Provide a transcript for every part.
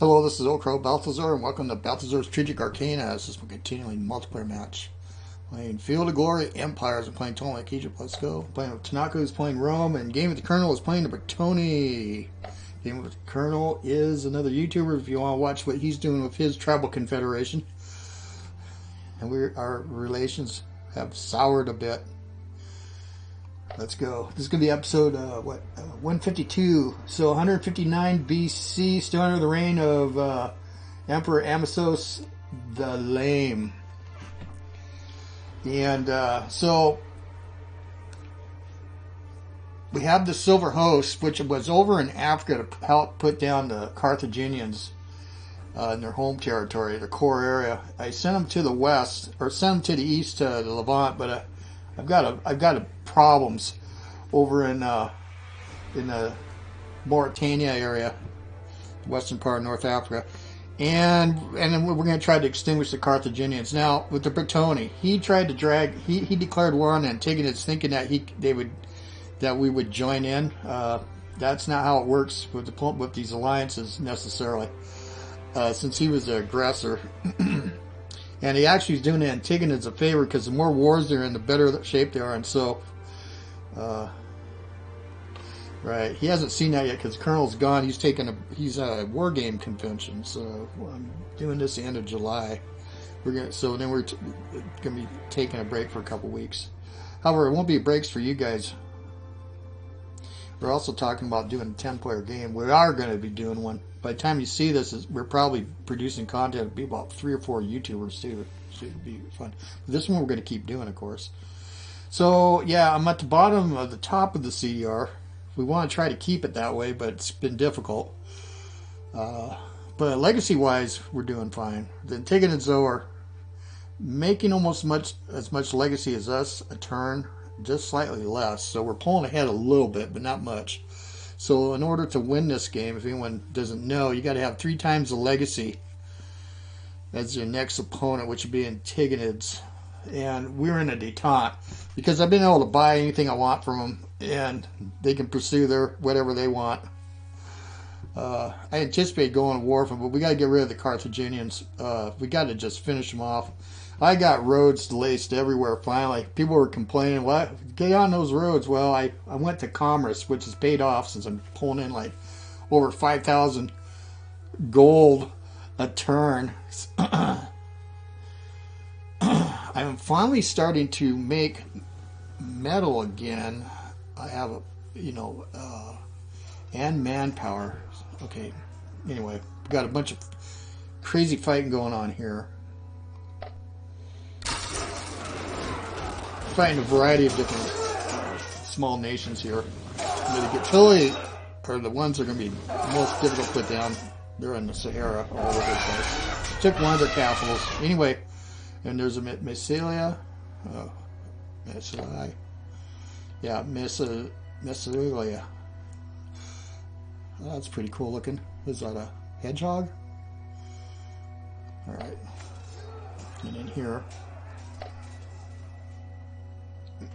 Hello, this is OldCrowBalthazor, and welcome to Balthazar's Strategic Arcana. This is a continuing multiplayer match. Playing Field of Glory, Empires. I'm playing Ptolemaic Egypt. Let's go. Playing with Tanaka, who's playing Rome, and Game with the Colonel is playing the Britonae. Game with the Colonel is another YouTuber if you want to watch what he's doing with his tribal confederation. And our relations have soured a bit. Let's go. This is going to be episode, 152. So 159 BC, still under the reign of Emperor Amisos the Lame. And so we have the Silver Host, which was over in Africa to help put down the Carthaginians in their home territory, their core area. I sent them to the west, or sent them to the east to the Levant, but I've got problems over in the Mauritania area, western part of North Africa, and then we're going to try to extinguish the Carthaginians. Now with the Britonae, he tried to he declared war on the Antagonists, thinking that we would join in. That's not how it works with these alliances necessarily, since he was the aggressor. And he actually is doing the Antagonists a favor, because the more wars they're in, the better shape they are. And so, right, he hasn't seen that yet because Colonel's gone. He's at a war game convention. So I'm doing this the end of July. So then we're gonna be taking a break for a couple weeks. However, it won't be breaks for you guys. We're also talking about doing a 10-player game. We are going to be doing one. By the time you see this, we're probably producing content. It'll be about 3 or 4 YouTubers too. So it'll be fun. But this one we're going to keep doing, of course. So yeah, I'm at the bottom of the top of the CDR. We want to try to keep it that way, but it's been difficult. But legacy-wise, we're doing fine. The Antagonists are making almost as much legacy as us a turn. Just slightly less, so we're pulling ahead a little bit, but not much. So in order to win this game, if anyone doesn't know, you got to have 3 times the legacy as your next opponent, which would be Antagonists. And we're in a detente because I've been able to buy anything I want from them, and they can pursue their whatever they want. I anticipate going to war from them, but we got to get rid of the Carthaginians. We got to just finish them off. I got roads laced everywhere finally. People were complaining, what? Get on those roads. Well, I went to commerce, which has paid off since I'm pulling in like over 5,000 gold a turn. I'm finally starting to make metal again. I have and manpower. Okay, anyway, we got a bunch of crazy fighting going on here. Fighting a variety of different small nations here. The Gatili are the ones that are going to be most difficult to put down. They're in the Sahara all over the place. Took one of their capitals. Anyway, and there's a Massilia. Yeah, Massilia. That's pretty cool looking. Is that a hedgehog? Alright. And in here,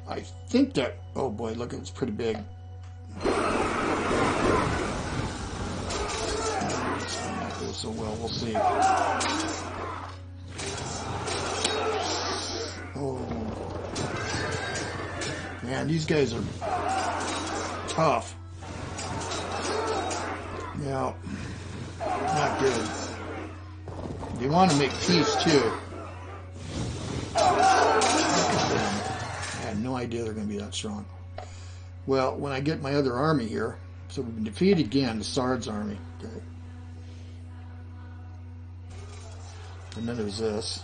I think that, oh boy, look, it's pretty big. It's not go so well, we'll see. Oh, man, these guys are tough. Now, not good. They want to make peace too. I had no idea they're going to be that strong. Well, when I get my other army here, so we've been defeated again, the Sard's army. Okay. And then there's this.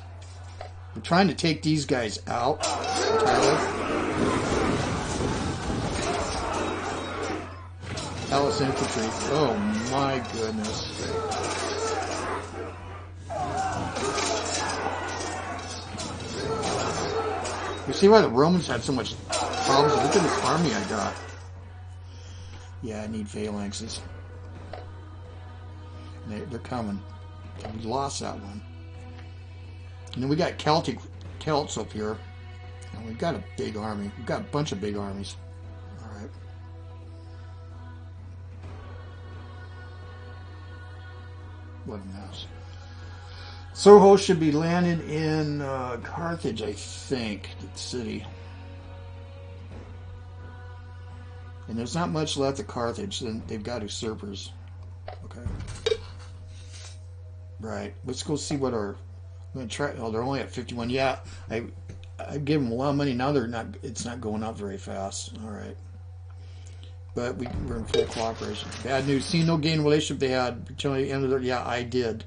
We're trying to take these guys out entirely. Palace infantry. Oh my goodness. You see why the Romans had so much problems? Look at this army I got. Yeah, I need phalanxes. They're coming. We lost that one. And then we got Celts up here. And we've got a big army. We've got a bunch of big armies. Alright. what a mess. Soho should be landing in Carthage, I think, the city. And there's not much left of Carthage. Then they've got usurpers. Okay. Right. Let's go see what our. I'm gonna try. Oh, they're only at 51. Yeah, I gave them a lot of money. Now they're not. It's not going up very fast. All right. But we're in full cooperation. Bad news. See no gain relationship they had until the end of their. Yeah, I did.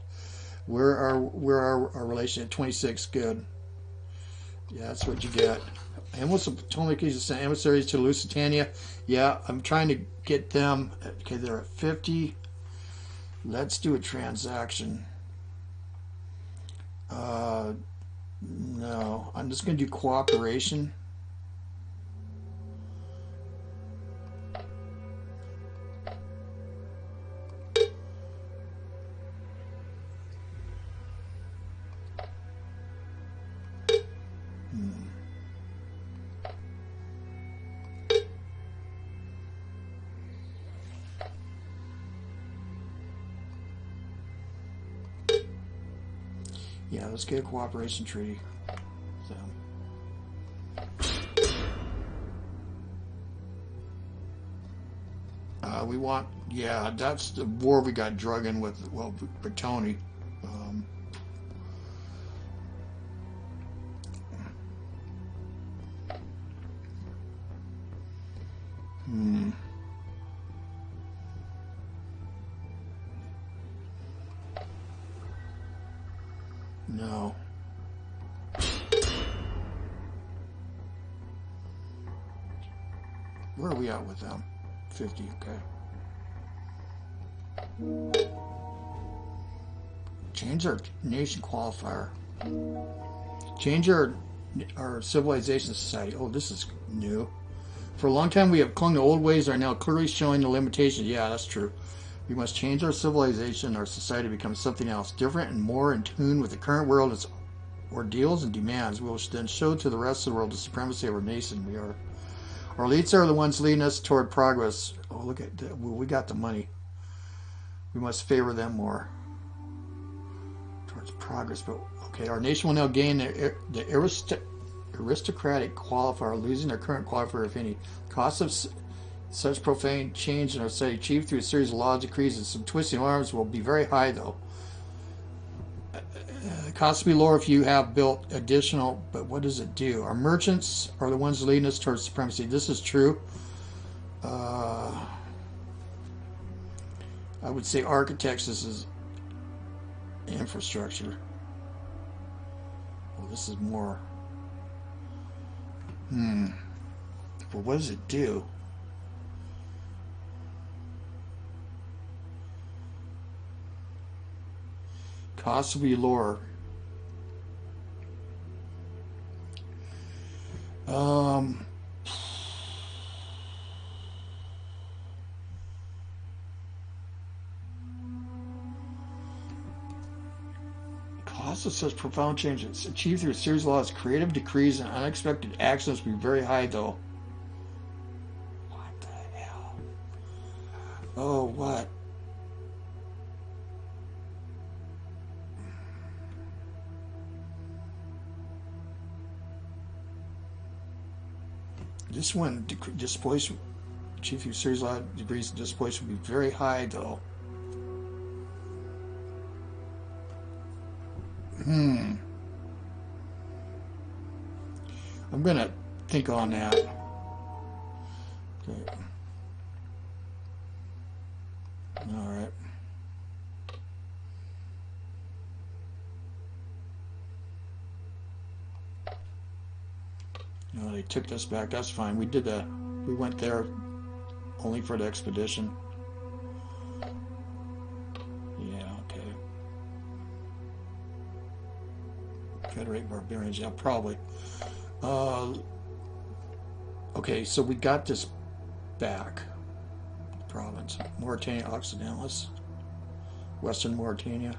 Where are our relation at 26? Good. Yeah, that's what you get. Amos of Ptolemaic sent emissaries to Lusitania. Yeah, I'm trying to get them. Okay, they're at 50. Let's do a transaction. No, I'm just going to do cooperation. Yeah, let's get a cooperation treaty. We want, yeah, that's the war we got drug in with, well, Britonae. No. Where are we at with them? 50, okay. Change our nation qualifier. Change our civilization society. Oh, this is new. For a long time we have clung to old ways are now clearly showing the limitations. Yeah, that's true. We must change our civilization, our society becomes something else, different and more in tune with the current world, its ordeals and demands. We will then show to the rest of the world the supremacy of our nation. We are. Our elites are the ones leading us toward progress. Oh, look at that. Well, we got the money. We must favor them more towards progress. But okay, our nation will now gain the aristocratic qualifier, losing their current qualifier, if any. Cost of such profane change in our society, achieved through a series of laws, decrees, and some twisting arms, will be very high, though. The cost will be lower if you have built additional, but what does it do? Our merchants are the ones leading us towards supremacy. This is true. I would say architects, this is infrastructure. Well, this is more. Well, what does it do? Costs will be lower. Cost of such profound changes achieved through a series of laws, creative decrees, and unexpected actions will be very high, though. What the hell? Oh, what? This one, displacement, achieved through a series of laws, degrees of displacement will be very high, though. I'm gonna think on that. Okay. All right. No, they took us back. That's fine. We went there only for the expedition. Yeah, okay. Federate barbarians, yeah, probably. Okay, so we got this back. Province. Mauritania Occidentalis. Western Mauritania.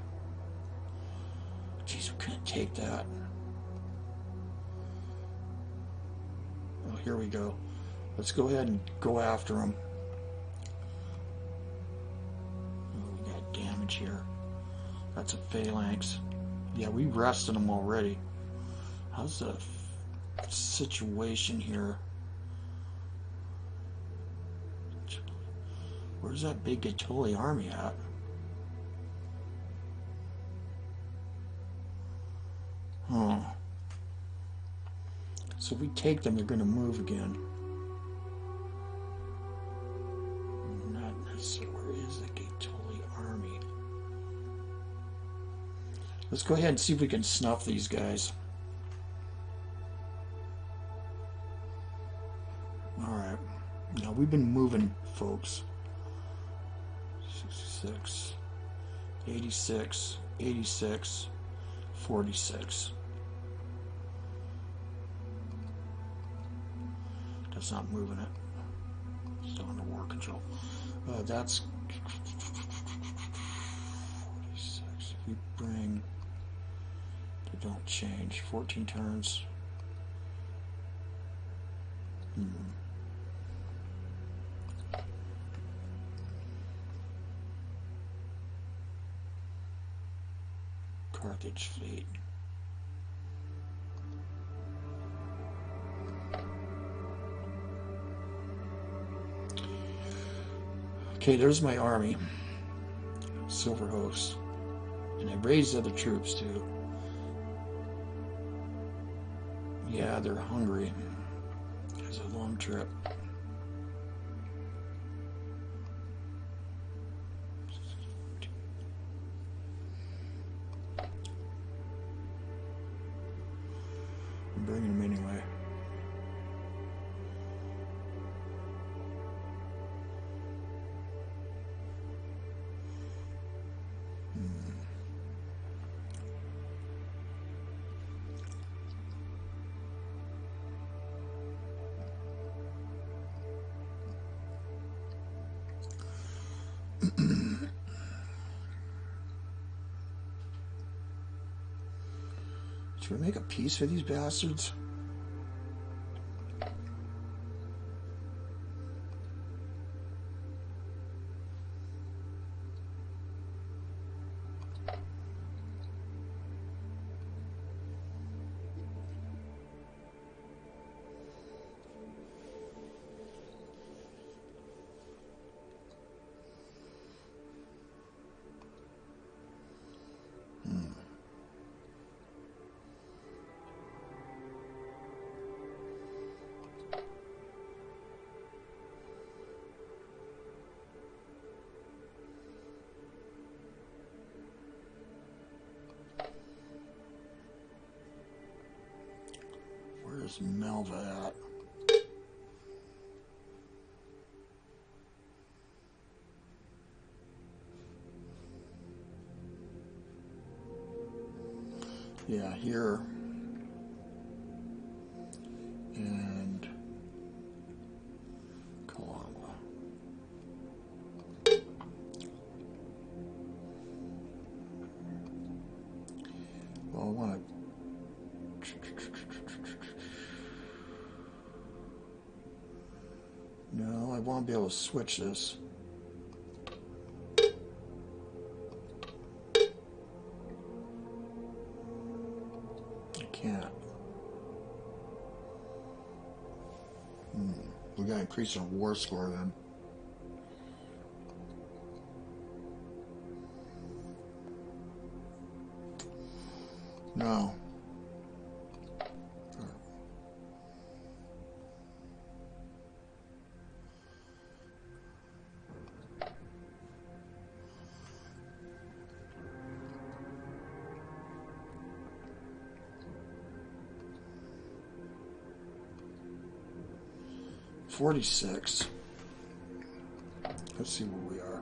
Jeez, we couldn't take that. Oh, here we go. Let's go ahead and go after them. Oh, we got damage here. That's a phalanx. Yeah, we rested them already. How's the situation here? Where's that big Gatoli army at? Huh. So if we take them, they're going to move again. Not necessarily. Where is the Gatoli army? Let's go ahead and see if we can snuff these guys. Alright. Now we've been moving, folks. 66, 86, 86, 46. That's not moving it. Still under war control. That's 46. If we bring, they don't change. 14 turns. Carthage fleet. Okay, there's my army. Silver hosts. And I raised other troops too. Yeah, they're hungry. It's a long trip. I'm bringing them anyway. Should we make a peace for these bastards? Where's Melva at? Yeah, here. And Kalama. Well, I want to. No, I won't be able to switch this. I can't. We gotta increase our war score then. No. 46. Let's see where we are.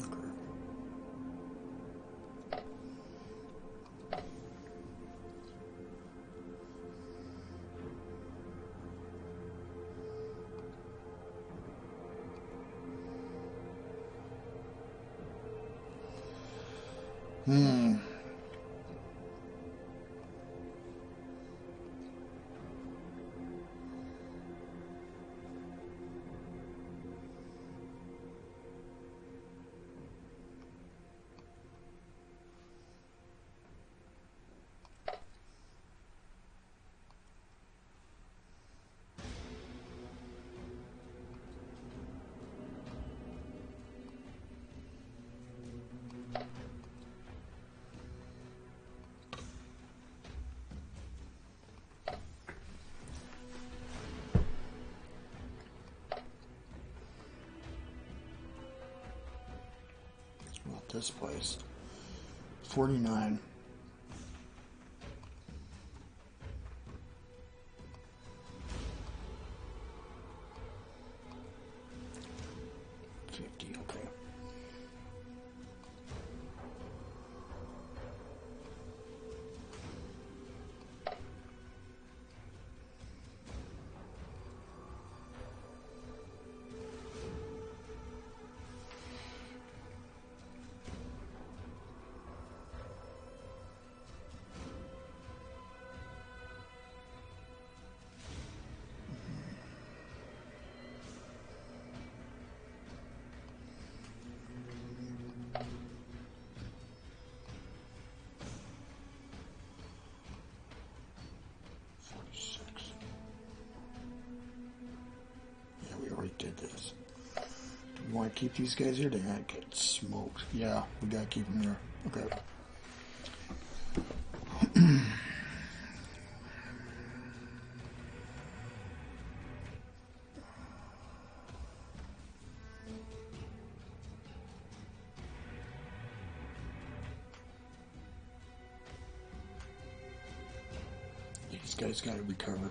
Okay. this place. 49. Okay. Did this. Do we want to keep these guys here? They might get smoked. Yeah, we gotta keep them here. Okay. These guys gotta recover.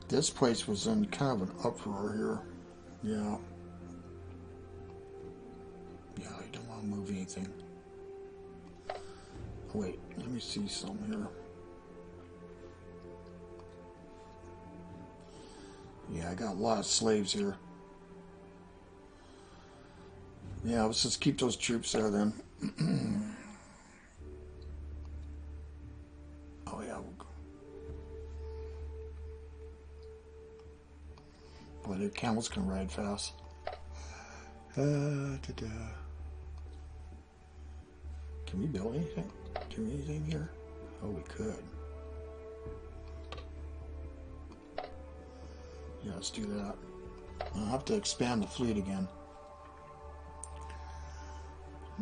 This place was in kind of an uproar here. Yeah. Yeah, I don't want to move anything. Wait, let me see some here. Yeah, I got a lot of slaves here. Yeah, let's just keep those troops there then. Oh yeah. Boy, the camels can ride fast. Can we build anything? Do anything here? Oh, we could. Yeah, let's do that. I'll have to expand the fleet again.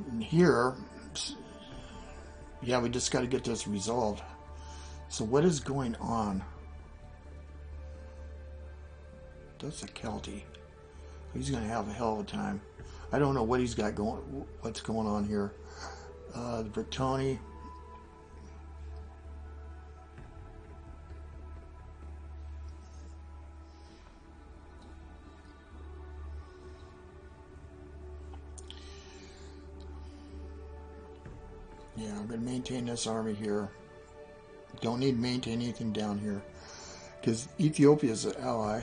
And here, yeah, we just got to get this resolved. So what is going on? That's a Celti. He's going to have a hell of a time. I don't know what he's got going. What's going on here? The Britonae. Yeah, I'm going to maintain this army here. Don't need to maintain anything down here. Because Ethiopia is an ally.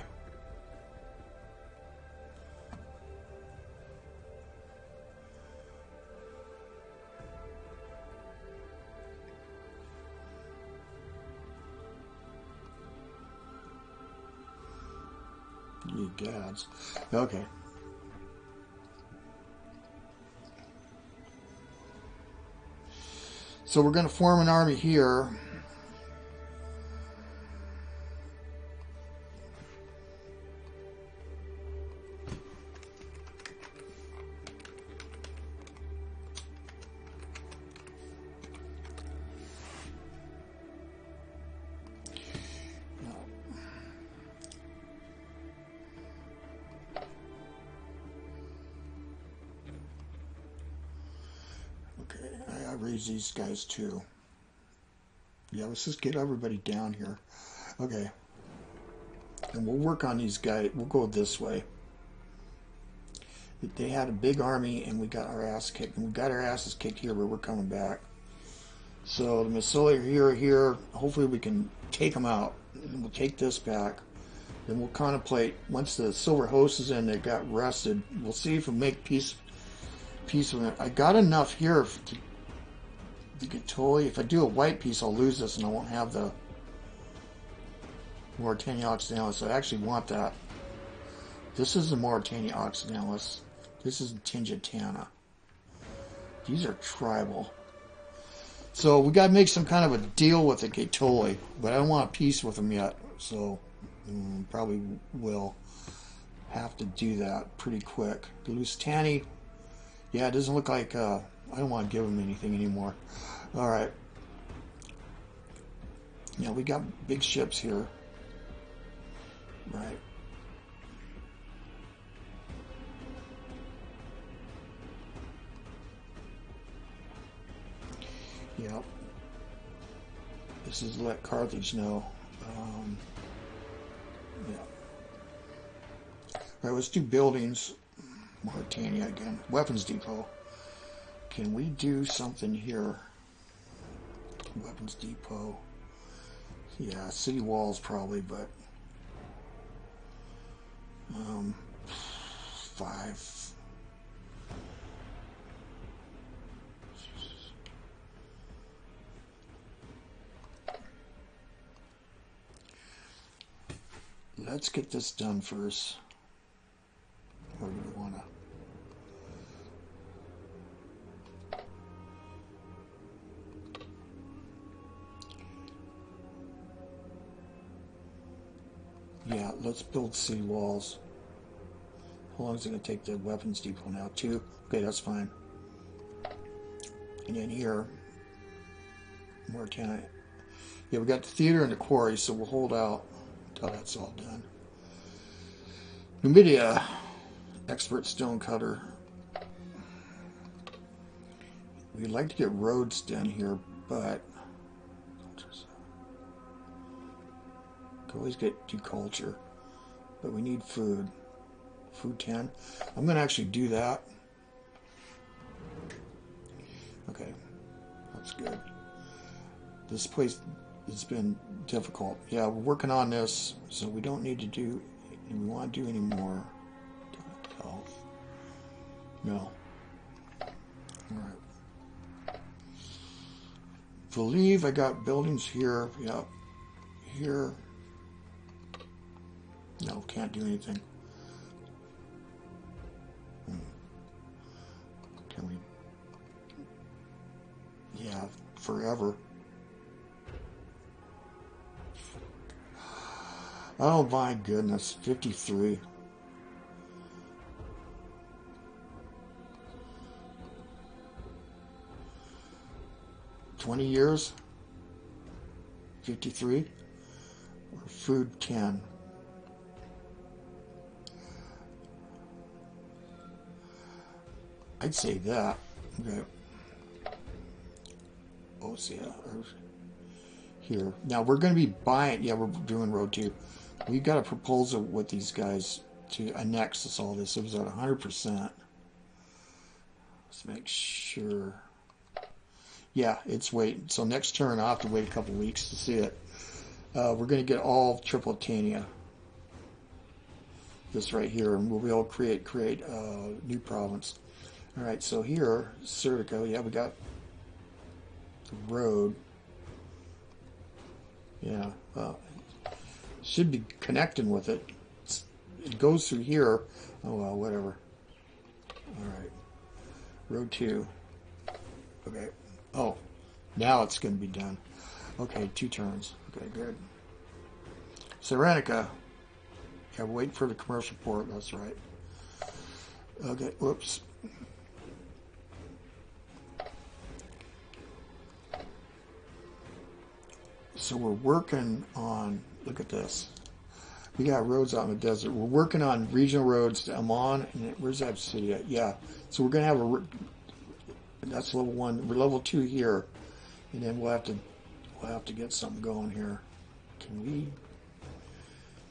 Ye gods. Okay. So we're going to form an army here. I raise these guys too. Yeah, let's just get everybody down here. Okay. And we'll work on these guys. We'll go this way. They had a big army and we got our ass kicked. And we got our asses kicked here, but we're coming back. So the Masili are here. Hopefully we can take them out. And we'll take this back. Then we'll contemplate, once the silver host is in, they got rested. We'll see if we make peace with it. I got enough here to get totally. If I do a white piece, I'll lose this and I won't have the Mauritania Occidentalis. So I actually want that. This is the Mauritania Occidentalis. This is Tingitana. These are tribal. So we got to make some kind of a deal with the Gaetoli, but I don't want a peace with them yet. So probably will have to do that pretty quick. The Lusitani, yeah, it doesn't look like I don't want to give them anything anymore. All right. Yeah, we got big ships here. Right. Yep. This is let Carthage know. Yeah. All right, let's do buildings. Mauritania again. Weapons depot. Can we do something here? Weapons depot. Yeah, city walls probably, but 5. Let's get this done first. Or do we want to? Yeah, let's build city walls. How long is it going to take the weapons depot now? 2? Okay, that's fine. And then here, Mauritania. Yeah, we got the theater and the quarry, so we'll hold out until that's all done. Numidia, expert stone cutter. We'd like to get roads done here, but always do culture, but we need food. Food 10. I'm going to actually do that. Okay, that's good. This place has been difficult. Yeah, we're working on this, so we don't need to do, and we want to do any more health. No. Alright. Believe I got buildings here. Yep. Here. No, can't do anything. Can we? Yeah, forever. Oh my goodness, 53. $20 years? 53? Or food 10? I'd say that. Okay. OCB here. Now we're going to be buying. Yeah, we're doing road 2. We've got a proposal with these guys to annex us all this. It was at 100%. Let's make sure. Yeah, it's waiting. So next turn, I'll have to wait a couple weeks to see it. We're going to get all of Tripolitania. This right here, and we'll be able to create new province. All right, so here, Serdico, yeah, we got the road. Yeah, should be connecting with it. it goes through here. Oh well, whatever. All right, road 2. Okay. Oh, now it's going to be done. Okay, 2 turns. Okay, good. Cyrenaica. Yeah, wait for the commercial port. That's right. Okay, whoops. So we're working on, look at this. We got roads out in the desert. We're working on regional roads to Amman. And where's that city at? Yeah. So we're going to have that's level 1. We're level 2 here. And then we'll have to get something going here. Can we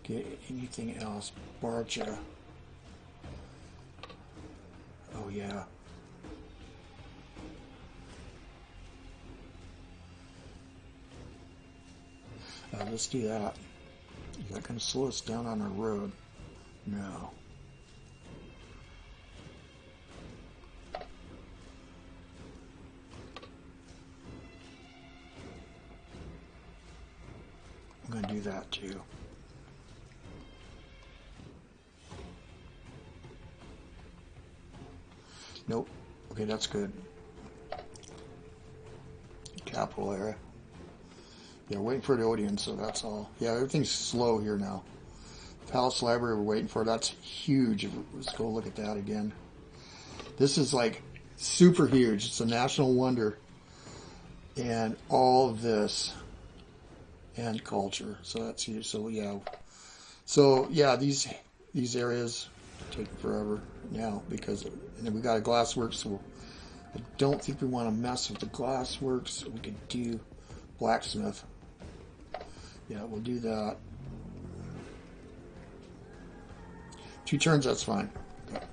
get anything else? Barcha. Oh, yeah. Let's do that. Is that going to slow us down on our road? No. I'm going to do that too. Nope. Okay, that's good. Capital area. Yeah, waiting for the audience, so that's all. Yeah, everything's slow here now. Palace Library, we're waiting for. That's huge. Let's go look at that again. This is like super huge. It's a national wonder. And all of this and culture. So that's huge. So yeah. So yeah, these areas are taking forever now because, and then we got a glassworks. So I don't think we want to mess with the glassworks. We could do blacksmith. Yeah, we'll do that. 2 turns, that's fine. Okay.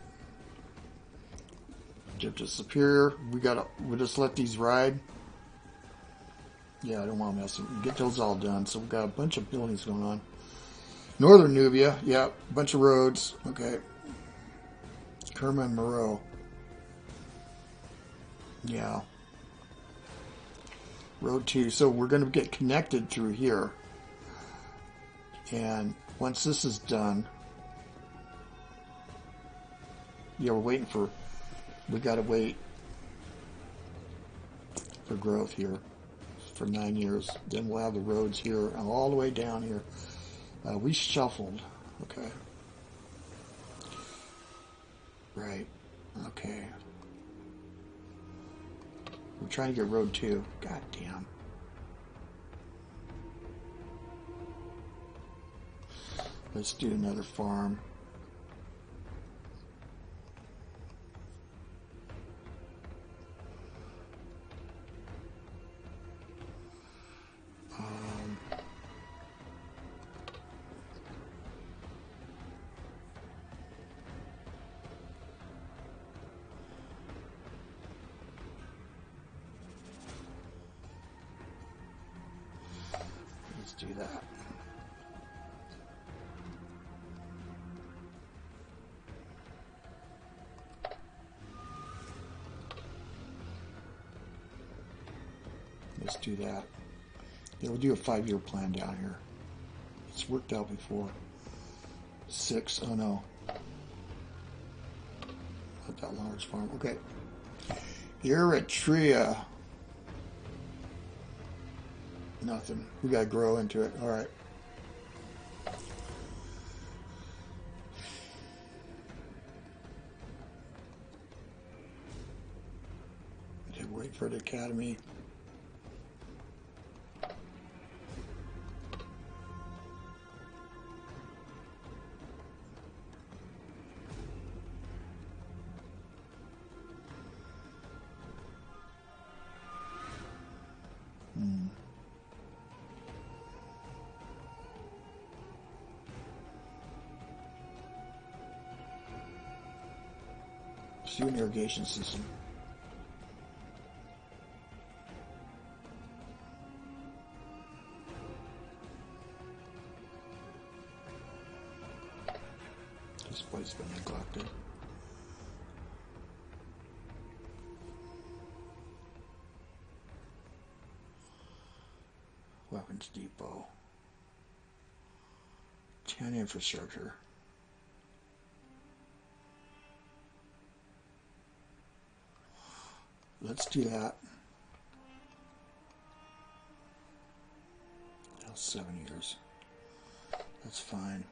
Get to Superior. We'll just let these ride. Yeah, I don't want to mess with them. Get those all done. So we've got a bunch of buildings going on. Northern Nubia, yeah, a bunch of roads. Okay. Kerma and Moreau. Yeah. Road 2. So we're going to get connected through here. And once this is done, yeah, we got to wait for growth here for 9 years. Then we'll have the roads here all the way down here. We shuffled. Okay. Right. Okay. We're trying to get road 2. God damn. Let's do another farm. Let's do that. Let's do that. Yeah, we'll do a 5-year plan down here. It's worked out before. 6, oh no. Not that large farm. Okay. Eritrea. Nothing. We gotta grow into it. Alright. Okay, wait for the academy. Do an irrigation system. This place has been neglected. Weapons depot. 10 infrastructure. let's do that. Now 7 years. That's fine.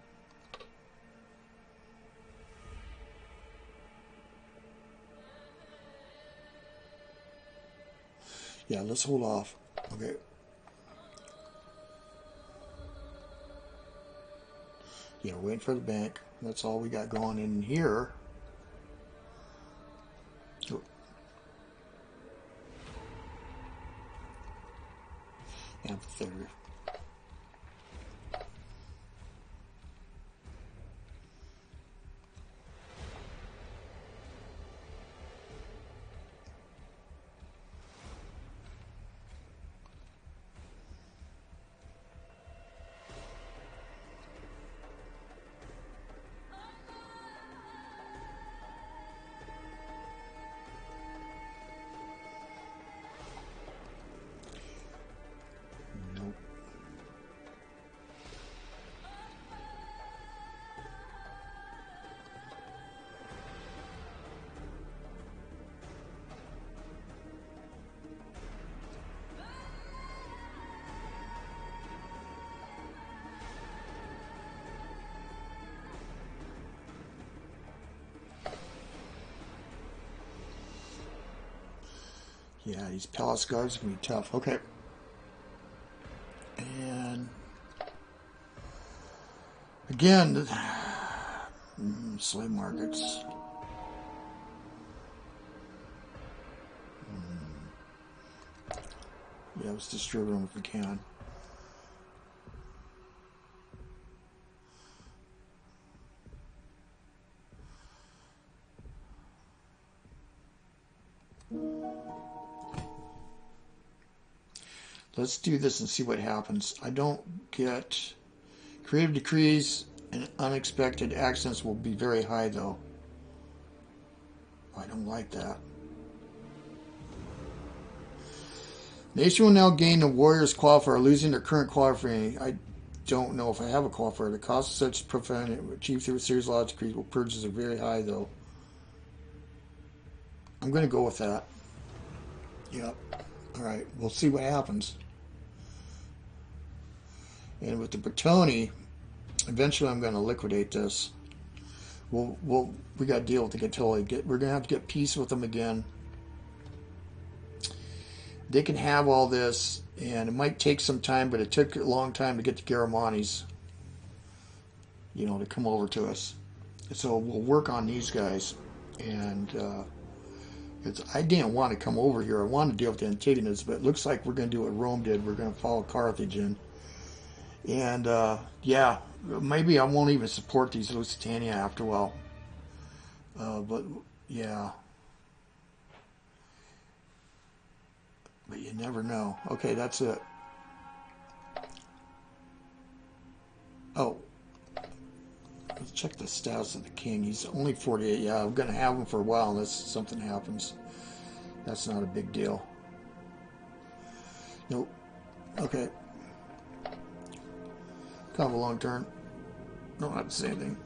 Yeah, let's hold off. Okay. Yeah, waiting for the bank. That's all we got going in here. Oh. Amphitheater. Yeah, these palace guards are going to be tough. Okay. And again, slave markets. Yeah, let's distribute them if we can. Let's do this and see what happens. I don't get creative decrees and unexpected accidents will be very high though. I don't like that. Nation will now gain the warriors qualifier, losing their current qualifier. I don't know if I have a qualifier. The cost of such profane achieved through a series of law decrees will purges are very high though. I'm going to go with that. Yep. All right. We'll see what happens. And with the Britonae, eventually I'm going to liquidate this. We got to deal with the Gatoli. We're going to have to get peace with them again. They can have all this, and it might take some time, but it took a long time to get the Garamantes, you know, to come over to us. So we'll work on these guys. And I didn't want to come over here. I wanted to deal with the Antigonus, but it looks like we're going to do what Rome did. We're going to follow Carthage in. And, yeah, maybe I won't even support these Lusitania after a while. But, yeah. But you never know. Okay, that's it. Oh. Let's check the status of the king. He's only 48. Yeah, I'm going to have him for a while unless something happens. That's not a big deal. Nope. Okay. Kind of a long turn. Don't have to say anything.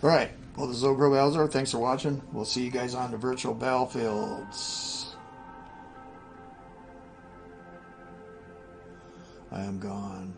Alright. Well, this is OldCrowBalthazor. Thanks for watching. We'll see you guys on the virtual battlefields. I am gone.